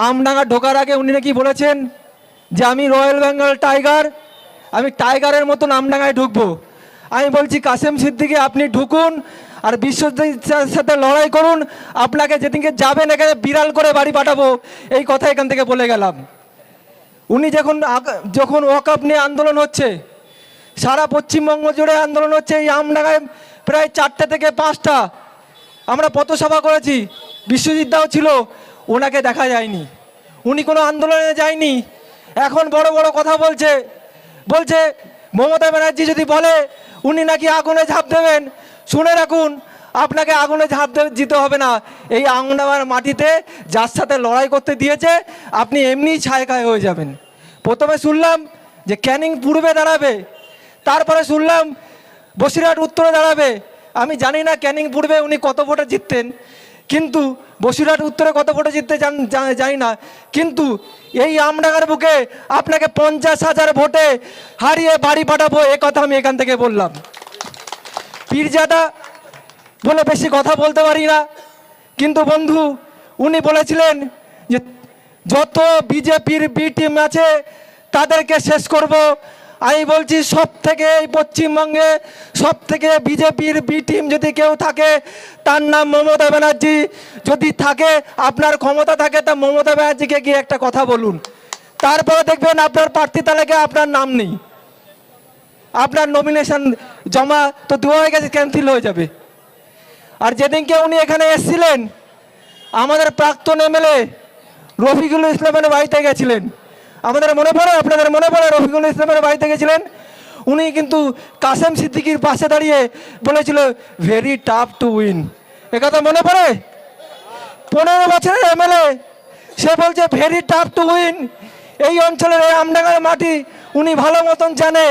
আমডাঙ্গা ঢোকার আগে উনি নাকি বলেছেন যে আমি রয়্যাল বেঙ্গল টাইগার, আমি টাইগারের মতন আমডাঙ্গায় ঢুকবো। আমি বলছি কাসেম সিদ্দিকী আপনি ঢুকুন আর বিশ্বজিতের সাথে লড়াই করুন, আপনাকে যেদিনকে যাবেন এখানে বিড়াল করে বাড়ি পাঠাবো, এই কথা এখান থেকে বলে গেলাম। উনি যখন ওয়াকফ নিয়ে আন্দোলন হচ্ছে, সারা পশ্চিমবঙ্গ জুড়ে আন্দোলন হচ্ছে, এই আমডাঙ্গায় প্রায় 4টে থেকে 5টা আমরা পথসভা করেছি, বিশ্বজিৎ দাও ছিল, ওনাকে দেখা যায়নি, উনি কোনো আন্দোলনে যায়নি। এখন বড় বড় কথা বলছে মমতা ব্যানার্জি যদি বলে উনি নাকি আগুনে ঝাঁপ দেবেন, শুনে রাখুন আপনাকে আগুনে ঝাঁপ দিতে হবে না। এই আমডাঙ্গার মাটিতে যার সাথে লড়াই করতে দিয়েছে আপনি এমনিই ছায়খায় হয়ে যাবেন। প্রথমে শুনলাম যে ক্যানিং পূর্বে দাঁড়াবে, তারপরে শুনলাম বসিরহাট উত্তরে দাঁড়াবে। আমি জানি না ক্যানিং পূর্বে উনি কত ভোটে জিততেন, কিন্তু বসিরহাট উত্তরে কত ভোটে জিততে জানি না, কিন্তু এই আমডাঙ্গার বুকে আপনাকে 50,000 ভোটে হারিয়ে বাড়ি পাঠাবো, এ কথা আমি এখান থেকে বললাম। পীরজাদা বলে বেশি কথা বলতে পারি না, কিন্তু বন্ধু উনি বলেছিলেন যে যত বিজেপির বি টিম আছে তাদেরকে শেষ করব। আমি বলছি সব থেকে এই পশ্চিমবঙ্গে সব থেকে বিজেপির বি টিম যদি কেউ থাকে তার নাম মমতা ব্যানার্জি। যদি থাকে আপনার ক্ষমতা থাকে তা মমতা ব্যানার্জিকে গিয়ে একটা কথা বলুন, তারপরে দেখবেন আপনার প্রার্থী তালিকায় আপনার নাম নেই, আপনার নমিনেশন জমা তো দেওয়া হয়ে গেছে, ক্যান্সেল হয়ে যাবে। আর যেদিনকে উনি এখানে এসেছিলেন আমাদের প্রাক্তন এমএলএ রফিকুল ইসলামের বাড়িতে গেছিলেন, আমাদের মনে পড়ে, আপনাদের মনে পড়ে রফিকুল ইসলামের বাড়িতে গেছিলেন, উনি কিন্তু কাসেম সিদ্দিকীর পাশে দাঁড়িয়ে বলেছিল ভেরি টাফ টু উইন, একথা মনে পড়ে? 15 বছরের এমএলএ সে বলছে ভেরি টাফ টু উইন। এই অঞ্চলের এই আমডাঙ্গার মাটি উনি ভালো মতন জানে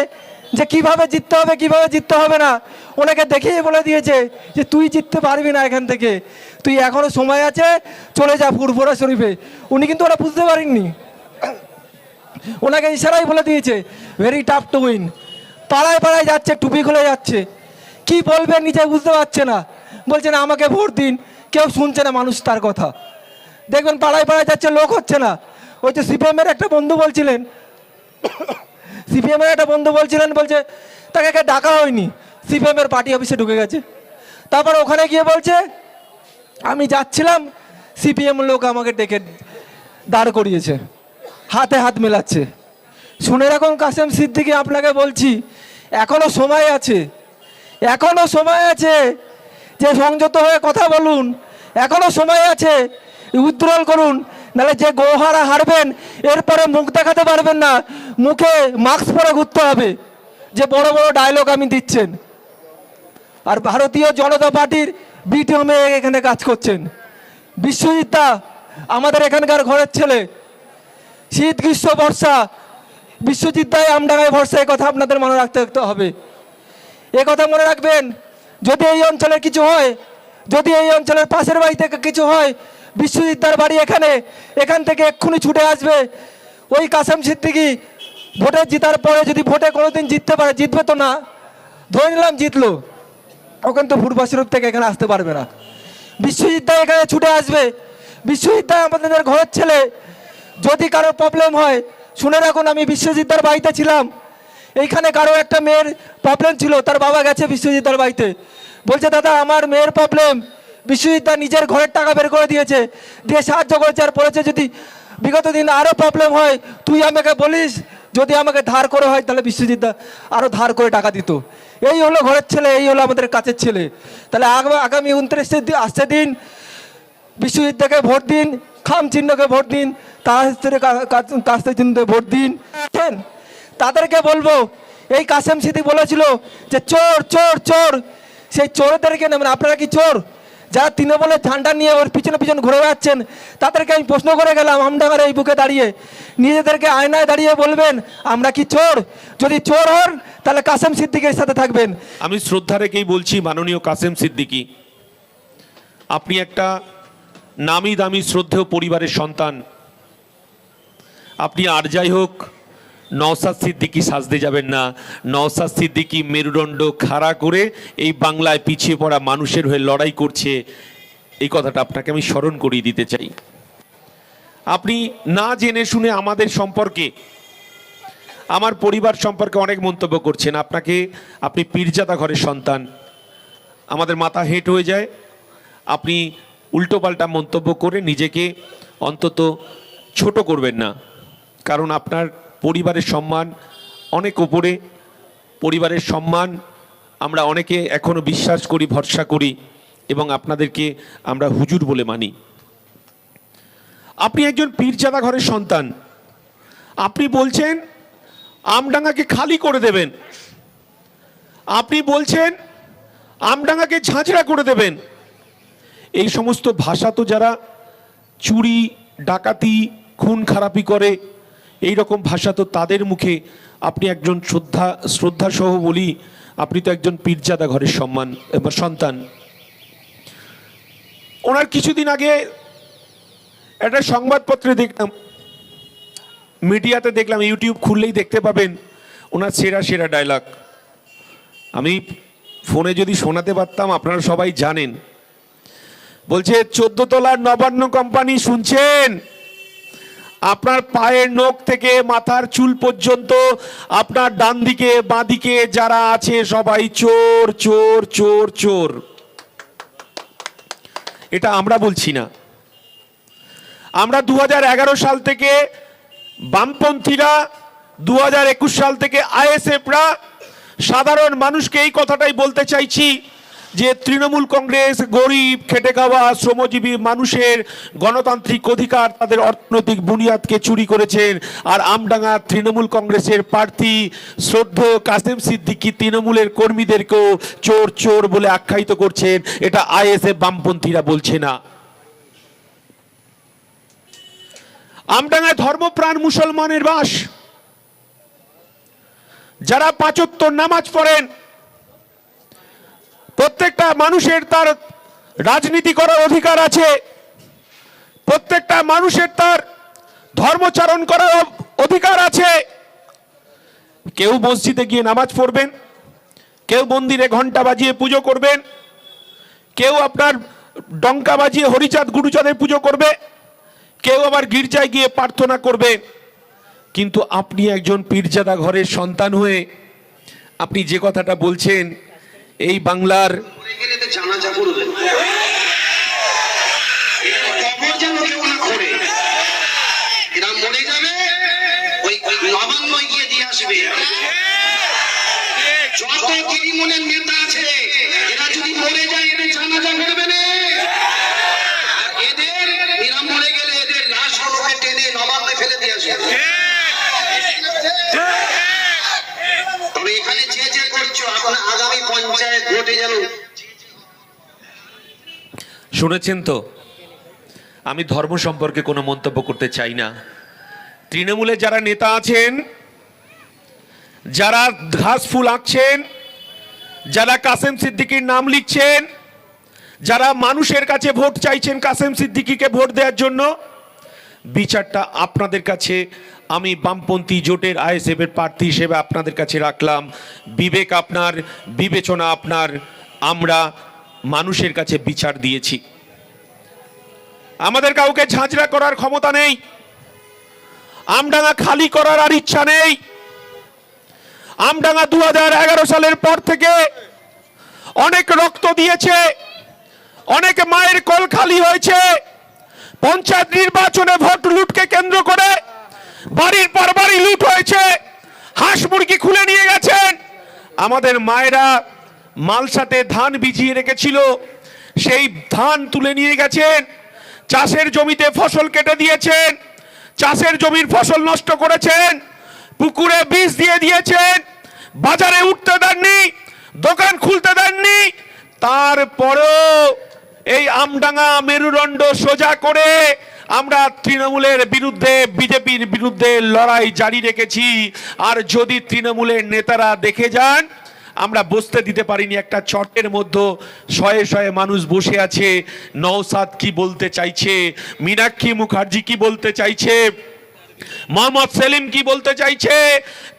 যে কিভাবে জিততে হবে কিভাবে জিততে হবে না। ওনাকে দেখিয়ে বলে দিয়েছে যে তুই জিততে পারবি না, এখান থেকে তুই এখনো সময় আছে, চলে যা ফুরফুরা শরীফে। উনি কিন্তু ওরা বুঝতে পারেননি, ওনাকে ইশারাই বলে দিয়েছে ভেরি টাফ টু উইন। পাড়ায় পাড়ায় যাচ্ছে, টুপি খুলে যাচ্ছে, কি বলবে নিজে বুঝতে পারছে না, বলছে না আমাকে ভোট দিন, কেউ শুনছে না মানুষ তার কথা। দেখবেন পাড়ায় পাড়ায় যাচ্ছে, লোক হচ্ছে না। ওই যে সিপিএমের একটা বন্ধু বলছিলেন, বলছে তাকে ডাকা হয়নি, সিপিএমের পার্টি অফিসে ঢুকে গেছে। তারপর ওখানে গিয়ে বলছে আমি যাচ্ছিলাম, সিপিএম লোক আমাকে ডেকে দাঁড় করিয়েছে, হাতে হাত মেলাচ্ছে। শুনে রাখুন কাসেম সিদ্দিকী, আপনাকে বলছি এখনো সময় আছে, এখনো সময় আছে যে সংযত হয়ে কথা বলুন, এখনো সময় আছে, উইথড্রল করুন, নাহলে যে গৌহারা হারবেন এরপরে মুখ দেখাতে পারবেন না, মুখে মাস্ক পরে ঘুরতে হবে যে বড় বড় ডায়লগ আমি দিচ্ছেন। আর ভারতীয় জনতা পার্টির বি টিমে এখানে কাজ করছেন। বিশ্বজিৎ দা আমাদের এখানকার ঘরের ছেলে, শীত গ্রীষ্ম বর্ষা বিশ্বজিৎ দায় আমডাঙ্গায় ভরসা, কথা আপনাদের মনে রাখতে হবে। কথা মনে রাখবেন, যদি এই অঞ্চলের কিছু হয়, যদি এই অঞ্চলের পাশের বাড়িতে কিছু হয়, বিশ্বজিৎ দার বাড়ি এখান থেকে এক্ষুনি ছুটে আসবে। ওই কাসেম সিদ্দিকী ভোটে জিতার পরে যদি ভোটে কোনোদিন জিততে পারে, জিতবে তো না, ধরে নিলাম জিতলো, ও কিন্তু ফুরফুরা শরীফ থেকে এখানে আসতে পারবে না। বিশ্বজিৎ দা এখানে ছুটে আসবে। বিশ্বজিৎ দা আমাদের ঘরের ছেলে, যদি কারো প্রবলেম হয়, শুনে রাখুন আমি বিশ্বজিৎ দার বাড়িতে ছিলাম, এইখানে কারো একটা মেয়ের প্রবলেম ছিল, তার বাবা গেছে বিশ্বজিৎ দার বাড়িতে, বলছে দাদা আমার মেয়ের প্রবলেম, বিশ্বজিৎ দা নিজের ঘরের টাকা বের করে দিয়েছে, দিয়ে সাহায্য করেছে, আর বলেছে যদি বিগত দিন আরও প্রবলেম হয় তুই আমাকে বলিস, যদি আমাকে ধার করে হয় তাহলে বিশ্বজিৎ দা আরও ধার করে টাকা দিত। এই হলো ঘরের ছেলে, এই হলো আমাদের কাছের ছেলে। তাহলে আগামী 29 আসছে দিন, বিশ্বজিৎ দাকে ভোট দিন, খাম চিহ্নকে ভোট দিন, কাস্তে চিহ্নকে ভোট দিন। তাদেরকে বলবো এই কাসেম সিদ্দিকী বলেছিল যে চোর চোর চোর, সেই চোরদেরকে নেবেন। আপনারা কি চোর? যারা তৃণমূলের ঝান্ডা নিয়ে ওর পিছনে পিছনে ঘুরে বেড়াচ্ছেন তাদেরকে আমি প্রশ্ন করে গেলাম আমডাঙ্গার এই বুকে দাঁড়িয়ে, নিজেদেরকে আয়নায় দাঁড়িয়ে বলবেন আমরা কি চোর? যদি চোর হন তাহলে কাসেম সিদ্দিকীর সাথে থাকবেন। আমি শ্রদ্ধা রেখেই বলছি মাননীয় কাসেম সিদ্দিকী, আপনি একটা নামি দামি শ্রদ্ধেয় পরিবারের সন্তান। আপনি আর যাই হোক নওশাদ সিদ্দিকী সাজতে যাবেন না। নওশাদ সিদ্দিকী মেরুদণ্ড খাড়া করে এই বাংলায় পিছিয়ে পড়া মানুষের হয়ে লড়াই করছে, এই কথাটা আপনাকে আমি স্মরণ করিয়ে দিতে চাই। আপনি না জেনে শুনে আমাদের সম্পর্কে, আমার পরিবার সম্পর্কে অনেক মন্তব্য করছেন। আপনি পীরজাদা ঘরের সন্তান, আমাদের মাথা হেঁট হয়ে যায়। আপনি উল্টোপাল্টা মন্তব্য করে নিজেকে অন্তত ছোট করবেন না, কারণ আপনার পরিবারের সম্মান অনেক উপরে। পরিবারের সম্মান আমরা অনেকে এখনো বিশ্বাস করি, ভরসা করি, এবং আপনাদেরকে আমরা হুজুর বলে মানি। আপনি একজন পীরজাদা ঘরের সন্তান, আপনি বলছেন আমডাঙ্গাকে খালি করে দেবেন, আপনি বলছেন আমডাঙ্গাকে ঝাঁঝরা করে দেবেন। এই সমস্ত ভাষা তো যারা চুরি, ডাকাতি, খুন খারাপি করে, এই রকম ভাষা তো তাদের মুখে। আপনি একজন শ্রদ্ধা সহ বলি, আপনি তো একজন পীরজাদা ঘরের সন্তান। ওনার কিছুদিন আগে একটা সংবাদপত্রে দেখলাম, মিডিয়াতে দেখলাম, ইউটিউব খুললেই দেখতে পাবেন ওনার সেরা সেরা ডায়লগ। আমি ফোনে যদি শোনাতে পারতাম, আপনারা সবাই জানেন। বলছে, 14 তলার নবান্ন কোম্পানি শুনছেন? আপনার পায়ের নখ থেকে মাথার চুল পর্যন্ত আপনার ডান দিকে বাঁ দিকে যারা আছে সবাই চোর চোর চোর চোর। এটা আমরা বলছি না। আমরা 2011 সাল থেকে বামপন্থীরা, 2021 সাল থেকে আইএসএফরা সাধারণ মানুষকে এই কথাটাই বলতে চাইছি যে তৃণমূল কংগ্রেস গরিব, খেটে খাওয়া, শ্রমজীবী মানুষের গণতান্ত্রিক অধিকার, তাদের অর্থনৈতিক বুনিয়াদকে চুরি করেছেন। আর আমডাঙ্গা তৃণমূল কংগ্রেসের প্রার্থী শ্রদ্ধেয় কাসেম সিদ্দিকী তৃণমূলের কর্মীদেরকেও চোর চোর বলে আখ্যায়িত করছেন। এটা আইএসএফ বামপন্থীরা বলছে না। আমডাঙ্গায় ধর্মপ্রাণ মুসলমানের বাস, যারা 5 ওয়াক্ত নামাজ পড়েন। প্রত্যেকটা মানুষের তার রাজনীতি করার অধিকার আছে, প্রত্যেকটা মানুষের তার ধর্মচারণ করার অধিকার আছে। কেউ মসজিদে গিয়ে নামাজ পড়বেন, কেউ মন্দিরে ঘন্টা বাজিয়ে পুজো করবেন, কেউ আপনার ডঙ্কা বাজিয়ে হরিচাঁদ গুরুচাঁদের পুজো করবে, কেউ আবার গির্জায় গিয়ে প্রার্থনা করবে। কিন্তু আপনি একজন পীরজাদা ঘরের সন্তান হয়ে আপনি যে কথাটা বলছেন, এই বাংলার জানাজা করবেন, কবর যেন কেউ না করে, এরা মরে যাবে, ওই নবান্ন গিয়ে দিয়ে আসবে। যত তৃণমূলের নেতা আছে এরা যদি মরে যায়, এদের জানাজা করবে না। এদের এরা মরে গেলে এদের লাশ গুলোকে টেনে নবান্নে ফেলে দিয়ে আসবে। তবে এখানে যে যে করছো, আপনার আগামী পঞ্চায়েত ভোটে যেন। শুনেছেন তো, আমি ধর্ম সম্পর্কে কোনো মন্তব্য করতে চাই না। তৃণমূলে যারা নেতা আছেন, যারা ঘাস ফুল আঁকছেন, যারা কাসেম সিদ্দিকীর নাম লিখছেন, যারা মানুষের কাছে ভোট চাইছেন কাসেম সিদ্দিকীকে ভোট দেওয়ার জন্য, বিচারটা আপনাদের কাছে, আমি বামপন্থী জোটের আইএসএফ এর প্রার্থী হিসেবে আপনাদের কাছে রাখলাম। বিবেক আপনার, বিবেচনা আপনার। আমরা মানুষের কাছে বিচার দিয়েছি। আমাদের কাউকে ঝাঁঝরা করার ক্ষমতা নেই, আমডাঙ্গা খালি করার আর ইচ্ছা নেই। আমডাঙ্গা 2011 সালের পর থেকে অনেক রক্ত দিয়েছে, অনেক মায়ের কোল খালি হয়েছে। পঞ্চায়েত নির্বাচনে ভোট লুটকে কেন্দ্র করে বাড়ির পর বাড়ি লুট হয়েছে, হাঁস মুরগি খুলে নিয়ে গেছেন। আমাদের মায়েরা মালসাতে ধান ভিজিয়ে রেখেছিল, সেই ধান তুলে নিয়ে গেছেন। চাষের জমিতে ফসল কেটে দিয়েছেন, চাষের জমির ফসল নষ্ট করেছেন, পুকুরে বীজ দিয়ে দিয়েছেন, বাজারে উঠতে দেননি, দোকান খুলতে দেননি। তারপরেও এই আমডাঙ্গা মেরুদণ্ড সোজা করে আমরা তৃণমূলের বিরুদ্ধে, বিজেপির বিরুদ্ধে লড়াই জারি রেখেছি। আর যদি তৃণমূলের নেতারা দেখে যান, আমরা বসতে দিতে পারিনি। একটা চটের মধ্যে শয়ে শয়ে মানুষ বসে আছে। নওশাদ কি বলতে চাইছে, মীনাক্ষী মুখার্জি কি বলতে চাইছে, মোহাম্মদ সেলিম কি বলতে চাইছে।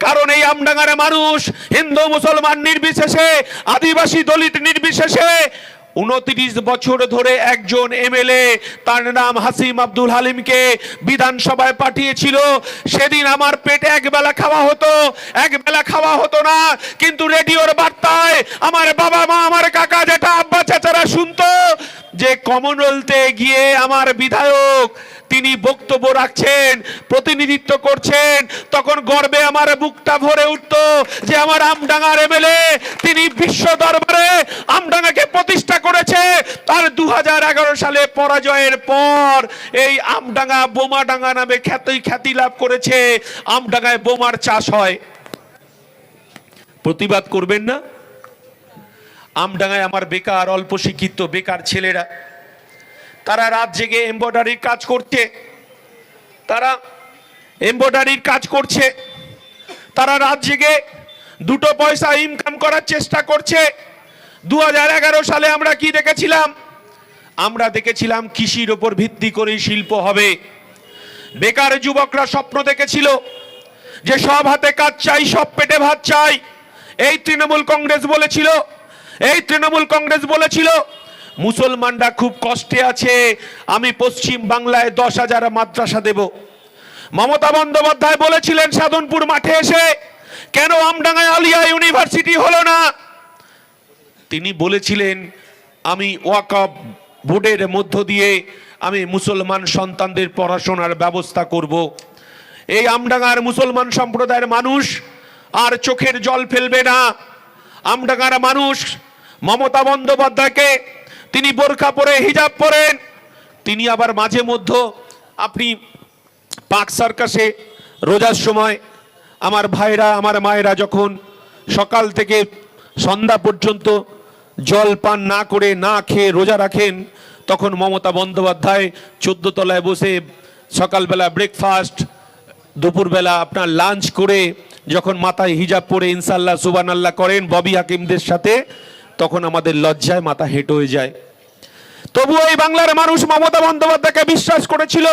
কারণ এই আমডাঙ্গার মানুষ হিন্দু মুসলমান নির্বিশেষে, আদিবাসী দলিত নির্বিশেষে 29 বছর ধরে একজন এমএলএ, তার নাম হাসিম আব্দুল হালিমকে বিধানসভায় পাঠিয়েছিল। সেদিন আমার পেটে একবেলা খাওয়া হতো, একবেলা খাওয়া হতো না, কিন্তু রেডিওর বার্তায় আমার বাবা মা, আমার কাকা জেঠা আব্বা চাচারা শুনতো যে কমনওয়েলথে গিয়ে আমার বিধায়ক তিনি বক্তব্য রাখছেন, প্রতিনিধিত্ব করছেন। তখন গর্বে আমার বুকটা ভরে উঠতো যে আমার আমডাঙ্গার এমএলএ তিনি বিশ্ব দরবারে আমডাঙ্গাকে প্রতিষ্ঠা করেছে। আর 2011 সালে পরাজয়ের পর এই আমডাঙ্গা বোমাডাঙ্গা নামে খ্যাতি লাভ করেছে। আমডাঙ্গায় বোমার চাষ হয়। প্রতিবাদ করবেন না? আমডাঙ্গায় আমার বেকার, অল্প শিক্ষিত বেকার ছেলেরা, তারা রাত জেগে এমব্রয়ডারির কাজ করছে, তারা এমব্রয়ডারির কাজ করছে, তারা রাত জেগে দুটো পয়সা ইনকাম করার চেষ্টা করছে। 2011 সালে আমরা কি দেখেছিলাম? আমরা দেখেছিলাম কৃষির ওপর ভিত্তি করে শিল্প হবে। বেকার যুবকরা স্বপ্ন দেখেছিল যে সব হাতে কাজ চাই, সব পেটে ভাত চাই। এই তৃণমূল কংগ্রেস বলেছিল, এই তৃণমূল কংগ্রেস বলেছিল মুসলমানরা খুব কষ্টে আছে, আমি পশ্চিম বাংলায় 10,000 মাদ্রাসা দেব। মমতা বন্দ্যোপাধ্যায় বলেছিলেন সাধনপুর মাঠে এসে, কেন আমডাঙ্গায় আলিয়া ইউনিভার্সিটি হলো না? তিনি বলেছিলেন আমি ওয়াকফ বোর্ডের মধ্য দিয়ে আমি মুসলমান সন্তানদের পড়াশোনার ব্যবস্থা করব। এই আমডাঙ্গার মুসলমান সম্প্রদায়ের মানুষ আর চোখের জল ফেলবে না। আমডাঙ্গার মানুষ মমতা বন্দ্যোপাধ্যায়কে, তিনি বোরখা পরে হিজাব পরেন, তিনি আবার মাঝে মধ্যে আপনি পাক সার্কাসে রোজার সময় আমার ভাইরা, আমার মায়েরা যখন সকাল থেকে সন্ধ্যা পর্যন্ত জল পান না করে, না খেয়ে রোজা রাখেন, তখন মমতা বন্দ্যোপাধ্যায় 14 তলায় বসে সকালবেলা ব্রেকফাস্ট, দুপুরবেলা আপনার লাঞ্চ করে যখন মাথায় হিজাব পরে ইনশাল্লাহ সুবহানাল্লাহ করেন ববি হাকিমদের সাথে, তখন আমাদের লজ্জায় মাথা হেঁট হয়ে যায়। তবুও এই বাংলার মানুষ মমতা বন্দ্যোপাধ্যায়কে বিশ্বাস করেছিল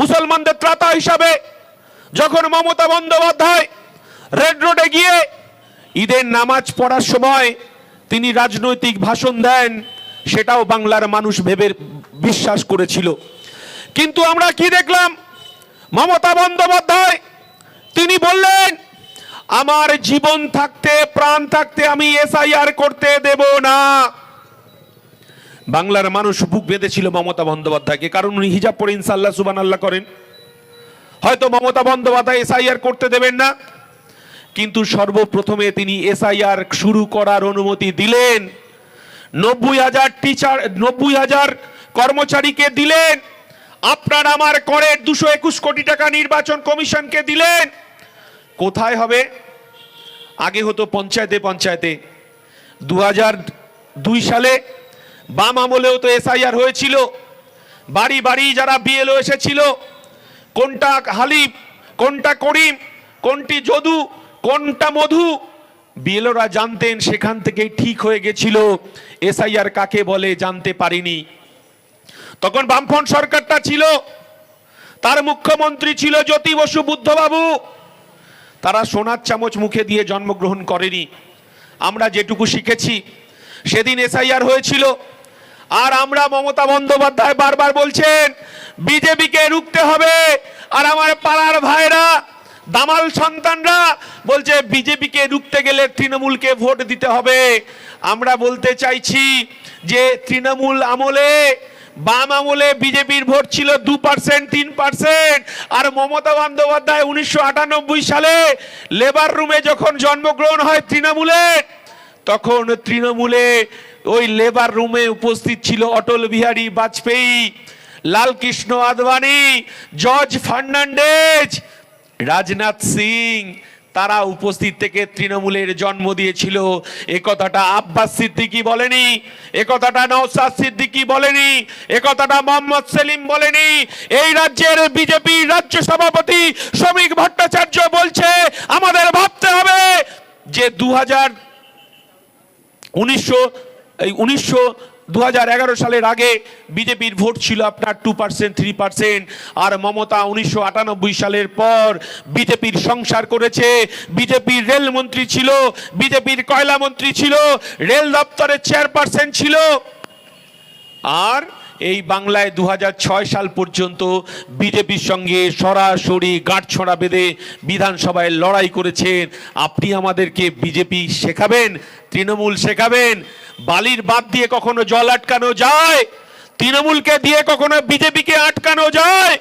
মুসলমানদের ত্রাতা হিসাবে। যখন মমতা বন্দ্যোপাধ্যায় রেড রোডে গিয়ে ঈদের নামাজ পড়ার সময় তিনি রাজনৈতিক ভাষণ দেন, সেটাও বাংলার মানুষ ভেবে বিশ্বাস করেছিল। কিন্তু আমরা কি দেখলাম? মমতা বন্দ্যোপাধ্যায় তিনি বললেন আমার জীবন থাকতে, প্রাণ থাকতে আমি এসআইআর করতে দেব না। বাংলার মানুষ বুক বেঁধেছিল মমতা বন্দ্যোপাধ্যায়কে, কারণ উনি হিজাব পরে ইনশাআল্লাহ সুবহানাল্লাহ করেন। হয়তো মমতা বন্দ্যোপাধ্যায় এসআইআর করতে দেবেন না, কিন্তু সর্বপ্রথমে তিনি এসআইআর শুরু করার অনুমতি দিলেন। 90,000 টিচার, 90,000 কর্মচারীকে দিলেন। আপনার আমার করের 221 কোটি টাকা নির্বাচন কমিশনকে দিলেন। কোথায় হবে? আগে হতো পঞ্চায়েতে পঞ্চায়েতে। 2002 সালে বাম আমলেও তো এসআইআর হয়েছিল। বাড়ি বাড়ি যারা বিএলও এসেছিল, কোনটা হালিফ, কোনটা করিম, কোনটি যদু, কোনটা মধু, বিএলওরা জানতেন। সেখান থেকেই ঠিক হয়ে গেছিল এসআইআর কাকে বলে জানতে পারিনি। তখন বামফ্রন্ট সরকারটা ছিল, তার মুখ্যমন্ত্রী ছিল জ্যোতি বসু বুদ্ধবাবু। তারা সোনার চামচ মুখে দিয়ে জন্মগ্রহণ করেনি। আমরা যেটুকু শিখেছি, সেদিন এসআইআর হয়েছিল। আর আমরা, মমতা বন্দ্যোপাধ্যায় বারবার বলছেন বিজেপিকে রুখতে হবে, আর আমার পাড়ার ভাইরা, দামাল সন্তানরা বলছে বিজেপিকে রুখতে গেলে তৃণমূলকে ভোট দিতে হবে। আমরা বলতে চাইছি যে তৃণমূল আমলে, বাম আমলে বিজেপির ভোট ছিল 2%, 3%। আর মমতা বন্দ্যোপাধ্যায় 1998 সালে লেবার রুমে যখন জন্মগ্রহণ হয় তৃণমূলের, তখন তৃণমূলে ওই লেবার রুমে উপস্থিত ছিল অটল বিহারী বাজপেয়ী, লালকৃষ্ণ আদবানি, জর্জ ফার্নান্ডেজ, রাজনাথ সিং। তারা উপস্থিত থেকে তৃণমূলের জন্ম দিয়েছিল। এ কথাটা আব্বাস সিদ্দিকী বলেনি, এ কথাটা নওশাদ সিদ্দিকী বলেনি, এ কথাটা মোহাম্মদ সেলিম বলেনি। এই রাজ্যের বিজেপির রাজ্য সভাপতি শ্রমিক ভট্টাচার্য বলছে আমাদের ভাবতে হবে যে 1900 2011 সালের আগে বিজেপির ভোট ছিল আপনার 2%, 3%, আর মমতা 1998 সালের পর বিজেপির সংসার করেছে। বিজেপির রেলমন্ত্রী ছিল, বিজেপির কয়লা মন্ত্রী ছিল, রেল দপ্তরের চেয়ারপারসন ছিল। আর এই বাংলায় 2006 সাল পর্যন্ত বিজেপির সঙ্গে সরাসরি গাঁটছড়া বেঁধে বিধানসভায় লড়াই করেছেন। আপনি আমাদেরকে বিজেপি শেখাবেন, তৃণমূল শেখাবেন? বালির বাঁধ দিয়ে কখনো জল আটকানো যায়? তৃণমূলকে দিয়ে কখনো বিজেপিকে আটকানো যায়?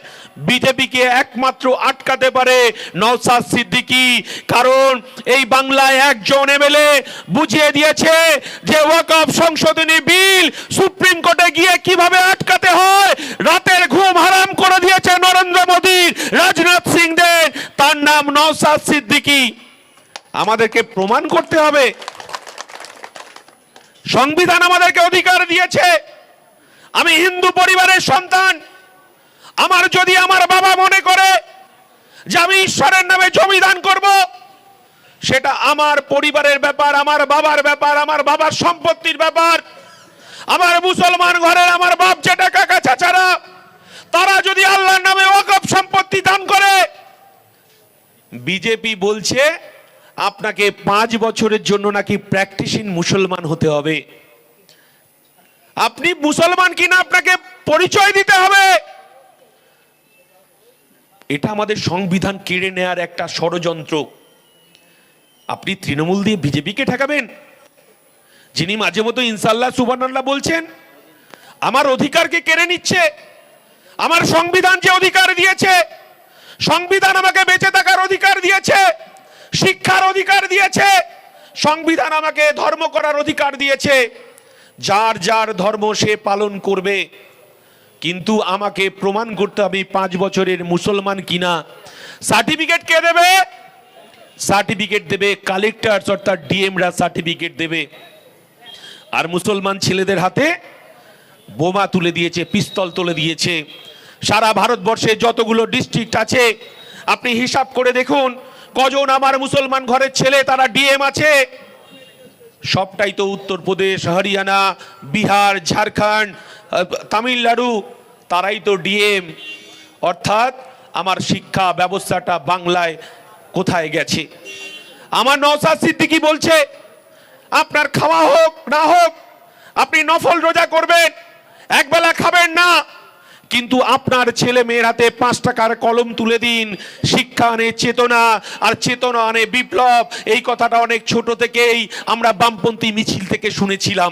বিজেপিকে একমাত্র আটকাতে পারে নওশাদ সিদ্দিকী, কারণ এই বাংলায় একজন এমএলএ বুঝিয়ে দিয়েছে যে ওয়াকফ সংশোধনী বিল সুপ্রিম কোর্টে গিয়ে কিভাবে আটকাতে হয়। রাতের ঘুম হারাম করে দিয়েছে নরেন্দ্র মোদী, রাজনাথ সিংদের। তার নাম নওশাদ সিদ্দিকী। আমাদেরকে প্রমাণ করতে হবে। সংবিধান আমাদেরকে অধিকার দিয়েছে। আমি হিন্দু পরিবারের সন্তান। আমার যদি আমার বাবা মনে করে যে আমি ঈশ্বরের নামে জমি দান করব, সেটা আমার পরিবারের ব্যাপার, আমার বাবার ব্যাপার, আমার বাবার সম্পত্তির ব্যাপার। আমার মুসলমান ঘরের আমার বাপ জেঠা কাকা চাচারা, তারা যদি আল্লাহর নামে ওয়াকফ সম্পত্তি দান করে, বিজেপি বলছে আপনাকে 5 বছরের জন্য নাকি প্র্যাকটিসিং মুসলমান হতে হবে। আপনি মুসলমান কিনা আপনাকে পরিচয় দিতে হবে। এটা আমাদের সংবিধান কেড়ে নেয়ার একটা ষড়যন্ত্র। আপনি তৃণমূল দিয়ে বিজেপিকে ঠেকাবেন? যিনি মাঝে মতো ইনশাআল্লাহ সুবহানাল্লাহ বলছেন, আমার অধিকারকে কেড়ে নিচ্ছে। আমার সংবিধান যে অধিকার দিয়েছে, সংবিধান আমাকে বেঁচে থাকার অধিকার দিয়েছে, শিক্ষার অধিকার দিয়েছে, সংবিধান আমাকে ধর্ম করার অধিকার দিয়েছে। যার যার ধর্ম সে পালন করবে, কিন্তু আমাকে প্রমাণ করতে হবে 5 বছরের মুসলমান কিনা। সার্টিফিকেট কে দেবে? সার্টিফিকেট দেবে কালেক্টর, অর্থাৎ ডিএমরা সার্টিফিকেট দেবে। আর মুসলমান ছেলেদের হাতে বোমা তুলে দিয়েছে, পিস্তল তুলে দিয়েছে। সারা ভারতবর্ষে যতগুলো ডিস্ট্রিক্ট আছে আপনি হিসাব করে দেখুন কজন আমার মুসলমান ঘরের ছেলে তারা ডিএম আছে। সবটাই তো উত্তরপ্রদেশ, হরিয়ানা, বিহার, ঝাড়খণ্ড, তামিলনাড়ু, তারাই তো ডিএম। অর্থাৎ আমার শিক্ষা ব্যবস্থাটা বাংলায় কোথায় গেছে? আমার নওশাদ সিদ্দিকী বলছে আপনার খাওয়া হোক না হোক, আপনি নফল রোজা করবেন, একবেলা খাবেন না, কিন্তু আপনার ছেলে মেয়ের হাতে 5 টাকার কলম তুলে দিন। শিক্ষা আনে চেতনা, আর চেতনা আনে বিপ্লব। এই কথাটা অনেক ছোট থেকেই আমরা বামপন্থী মিছিল থেকে শুনেছিলাম।